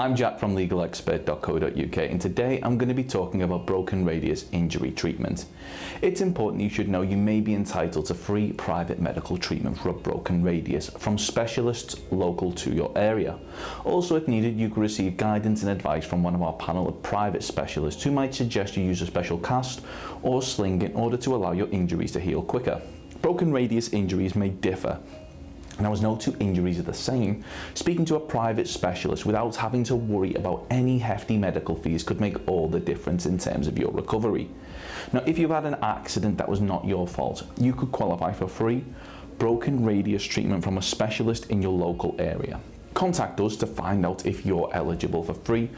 I'm Jack from legalexpert.co.uk, and today I'm going to be talking about broken radius injury treatment. It's important you should know you may be entitled to free private medical treatment for a broken radius from specialists local to your area. Also, if needed, you can receive guidance and advice from one of our panel of private specialists who might suggest you use a special cast or sling in order to allow your injuries to heal quicker. Broken radius injuries may differ. Now, as no two injuries are the same, speaking to a private specialist without having to worry about any hefty medical fees could make all the difference in terms of your recovery. Now, if you've had an accident that was not your fault, you could qualify for free broken radius treatment from a specialist in your local area. Contact us to find out if you're eligible for free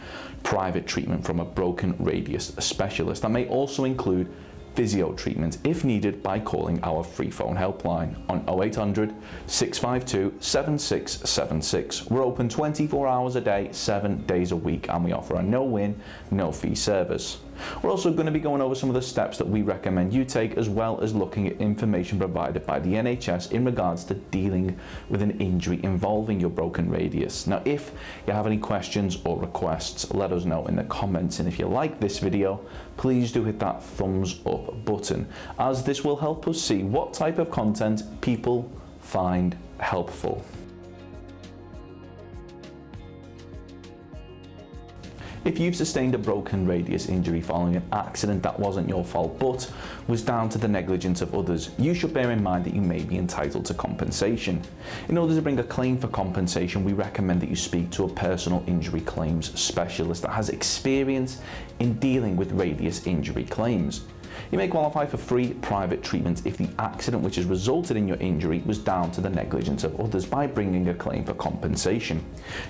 private treatment from a broken radius specialist. That may also include physio treatment if needed by calling our free phone helpline on 0800 652 7676. We're open 24 hours a day, 7 days a week, and we offer a no-win, no-fee service. We're also going to be going over some of the steps that we recommend you take, as well as looking at information provided by the NHS in regards to dealing with an injury involving your broken radius. Now, if you have any questions or requests, let us know in the comments, and if you like this video, please do hit that thumbs up button, as this will help us see what type of content people find helpful. If you've sustained a broken radius injury following an accident that wasn't your fault but was down to the negligence of others, you should bear in mind that you may be entitled to compensation. In order to bring a claim for compensation, we recommend that you speak to a personal injury claims specialist that has experience in dealing with radius injury claims. You may qualify for free private treatment if the accident which has resulted in your injury was down to the negligence of others by bringing a claim for compensation.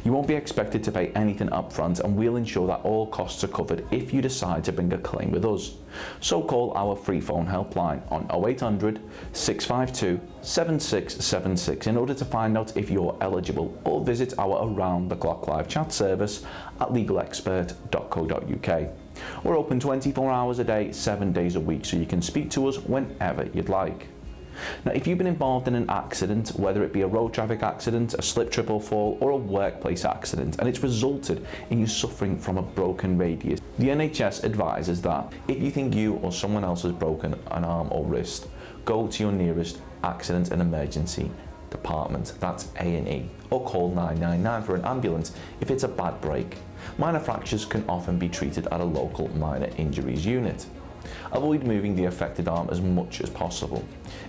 You won't be expected to pay anything upfront, and we'll ensure that all costs are covered if you decide to bring a claim with us. So call our free phone helpline on 0800 652 7676 in order to find out if you're eligible, or visit our around the clock live chat service at legalexpert.co.uk. We're open 24 hours a day, 7 days a week, so you can speak to us whenever you'd like. Now, if you've been involved in an accident, whether it be a road traffic accident, a slip, trip or fall, or a workplace accident, and it's resulted in you suffering from a broken radius, the NHS advises that if you think you or someone else has broken an arm or wrist, go to your nearest accident and emergency department, that's A&E, or call 999 for an ambulance if it's a bad break. Minor fractures can often be treated at a local minor injuries unit. Avoid moving the affected arm as much as possible.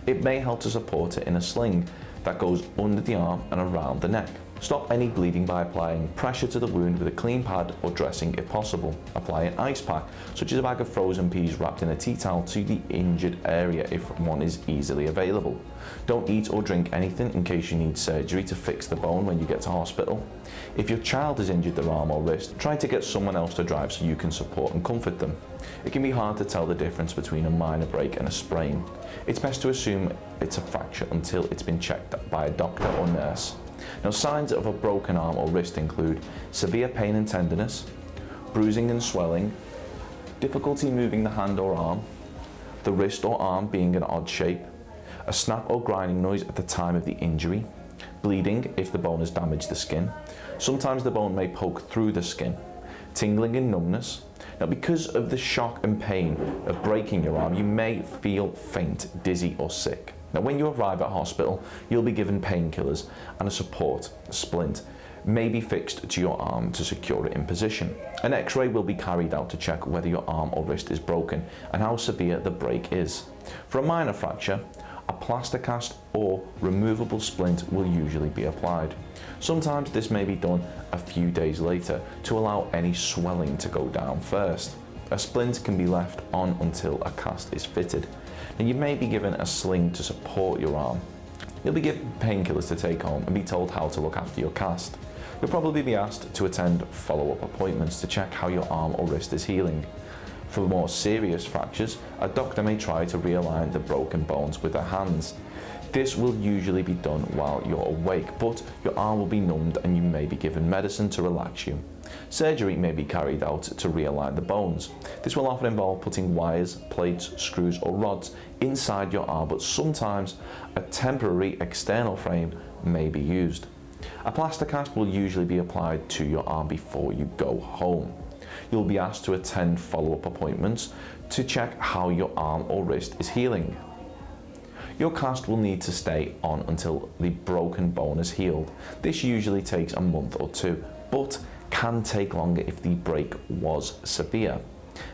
It may help to support it in a sling that goes under the arm and around the neck. Stop any bleeding by applying pressure to the wound with a clean pad or dressing if possible. Apply an ice pack, such as a bag of frozen peas wrapped in a tea towel, to the injured area if one is easily available. Don't eat or drink anything in case you need surgery to fix the bone when you get to hospital. If your child has injured their arm or wrist, try to get someone else to drive so you can support and comfort them. It can be hard to tell the difference between a minor break and a sprain. It's best to assume it's a fracture until it's been checked by a doctor or nurse. Now, signs of a broken arm or wrist include severe pain and tenderness, bruising and swelling, difficulty moving the hand or arm, the wrist or arm being an odd shape, a snap or grinding noise at the time of the injury, bleeding if the bone has damaged the skin. Sometimes the bone may poke through the skin, tingling and numbness. Now, because of the shock and pain of breaking your arm, you may feel faint, dizzy or sick. Now, when you arrive at hospital, you'll be given painkillers, and a support splint may be fixed to your arm to secure it in position. An X-ray will be carried out to check whether your arm or wrist is broken and how severe the break is. For a minor fracture, a plaster cast or removable splint will usually be applied. Sometimes this may be done a few days later to allow any swelling to go down first. A splint can be left on until a cast is fitted. And you may be given a sling to support your arm. You'll be given painkillers to take home and be told how to look after your cast. You'll probably be asked to attend follow-up appointments to check how your arm or wrist is healing. For more serious fractures, a doctor may try to realign the broken bones with their hands. This will usually be done while you're awake, but your arm will be numbed and you may be given medicine to relax you. Surgery may be carried out to realign the bones. This will often involve putting wires, plates, screws or rods inside your arm, but sometimes a temporary external frame may be used. A plaster cast will usually be applied to your arm before you go home. You'll be asked to attend follow-up appointments to check how your arm or wrist is healing. Your cast will need to stay on until the broken bone is healed. This usually takes a month or two, but can take longer if the break was severe.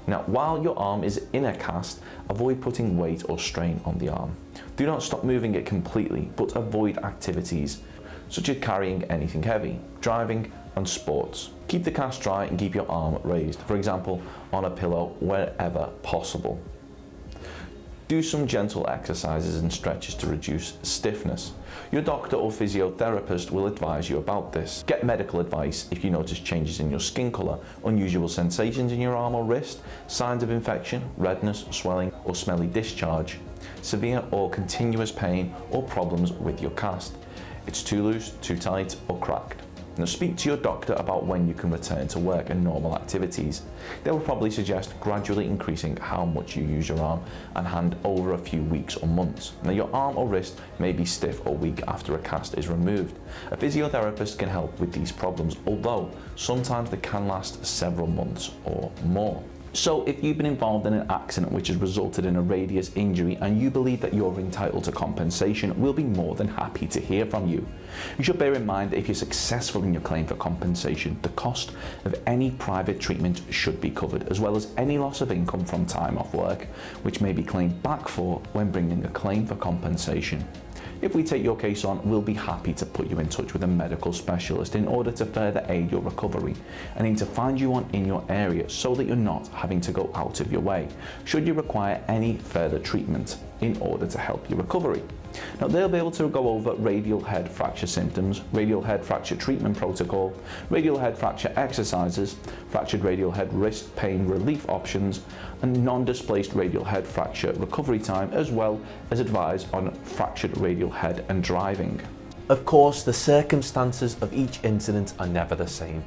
Now, while your arm is in a cast, avoid putting weight or strain on the arm. Do not stop moving it completely, but avoid activities such as carrying anything heavy, driving, and sports. Keep the cast dry and keep your arm raised, for example, on a pillow wherever possible. Do some gentle exercises and stretches to reduce stiffness. Your doctor or physiotherapist will advise you about this. Get medical advice if you notice changes in your skin colour, unusual sensations in your arm or wrist, signs of infection, redness, swelling or smelly discharge, severe or continuous pain or problems with your cast. It's too loose, too tight or cracked. Now speak to your doctor about when you can return to work and normal activities. They will probably suggest gradually increasing how much you use your arm and hand over a few weeks or months. Now your arm or wrist may be stiff or weak after a cast is removed. A physiotherapist can help with these problems, although sometimes they can last several months or more. So if you've been involved in an accident which has resulted in a radius injury and you believe that you're entitled to compensation, we'll be more than happy to hear from you. You should bear in mind that if you're successful in your claim for compensation, the cost of any private treatment should be covered, as well as any loss of income from time off work, which may be claimed back for when bringing a claim for compensation. If we take your case on, we'll be happy to put you in touch with a medical specialist in order to further aid your recovery and aim to find you one in your area so that you're not having to go out of your way should you require any further treatment in order to help your recovery. Now they'll be able to go over radial head fracture symptoms, radial head fracture treatment protocol, radial head fracture exercises, fractured radial head wrist pain relief options, and non-displaced radial head fracture recovery time, as well as advise on fractured radial head and driving. Of course, the circumstances of each incident are never the same,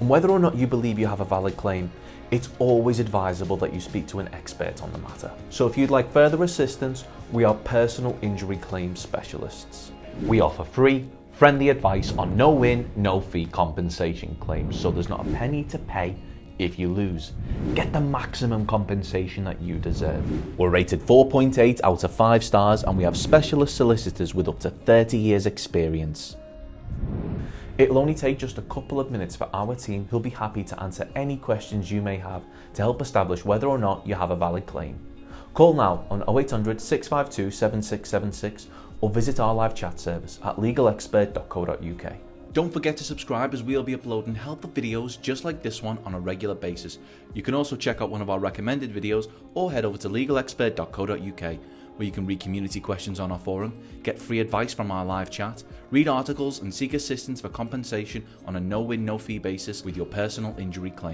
and whether or not you believe you have a valid claim, it's always advisable that you speak to an expert on the matter. So if you'd like further assistance, we are personal injury claim specialists. We offer free, friendly advice on no-win, no-fee compensation claims, so there's not a penny to pay if you lose. Get the maximum compensation that you deserve. We're rated 4.8 out of 5 stars, and we have specialist solicitors with up to 30 years experience. It'll only take just a couple of minutes for our team, who'll be happy to answer any questions you may have to help establish whether or not you have a valid claim. Call now on 0800 652 7676 or visit our live chat service at legalexpert.co.uk. Don't forget to subscribe, as we'll be uploading helpful videos just like this one on a regular basis. You can also check out one of our recommended videos or head over to legalexpert.co.uk, where you can read community questions on our forum, get free advice from our live chat, read articles and seek assistance for compensation on a no-win, no-fee basis with your personal injury claim.